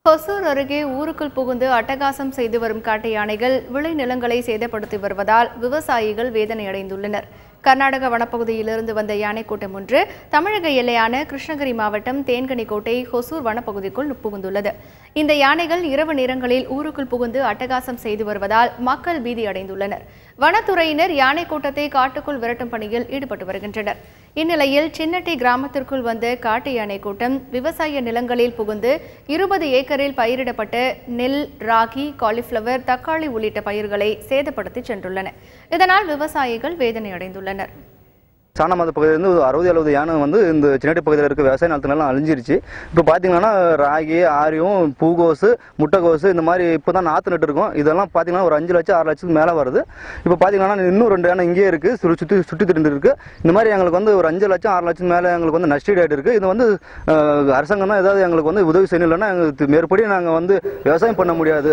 ஹொசூர் அருகே ஊருக்குள் புகுந்து அட்டகாசம் செய்து வரும் காட்டு யானைகள் விளைநிலங்களை சேதப்படுத்தி வருவதால் விவசாயிகள் வேதனையடைந்துள்ளனர். கர்நாடக வனப்பகுதியிலிருந்து வந்த யானை கூட்டம் ஒன்று தமிழக எல்லையான கிருஷ்ணகிரி மாவட்டம் தேன்கனிக்கோட்டை ஹொசூர் வனப்பகுதிக்குள் புகுந்துள்ளது. இந்த யானைகள் இரவு நேரங்களில் ஊருக்குள் புகுந்து அட்டகாசம் செய்து வருவதால் மக்கள் பீதியடைந்துள்ளனர். வனத்துறையினர் யானை கூட்டத்தை காட்டுக்குள் விரட்டும் பணியில் ஈடுபட்டு வருகின்றனர். இந்நிலையில் சின்னட்டி கிராமத்திற்குள் வந்த காட்டு யானை கூட்டம் விவசாய நிலங்களில் புகுந்து 20 ஏக்கரில் பயிரிடப்பட்ட நெல், ராகி, காலிஃபிளவர், தக்காளி உள்ளிட்ட பயிர்களை சேதப்படுத்தி சென்றுள்ளன. இதனால் விவசாயிகள் வேதனையடைந்துள்ளனர். சாணமத பகுதியிலிருந்து 60-70 யானை இந்த சின்னட்டி பகுதியில் இருக்க விவசாய நிலத்தினெல்லாம் அழிஞ்சிருச்சு. இப்போ பார்த்தீங்கன்னா ராகி, ஆரியம், பூகோசு, முட்டைகோசு இந்த மாதிரி இப்போ தான் நாற்று நட்டு இருக்கோம். இதெல்லாம் பார்த்தீங்கன்னா ஒரு 5 லட்சம் 6 லட்சத்துக்கு மேலே வருது. இப்போ பார்த்தீங்கன்னா இன்னும் 2 யானை இங்கேயே இருக்குது, சுற்றி திரிந்து இருக்குது. இந்த மாதிரி எங்களுக்கு ஒரு 5 லட்சம் 6 லட்சம் மேலே எங்களுக்கு நஷ்டீடு இருக்குது. இது அரசாங்கம் தான் ஏதாவது எங்களுக்கு உதவி செய்யணும், இல்லைன்னா எங்களுக்கு மேற்படி நாங்கள் விவசாயம் பண்ண முடியாது.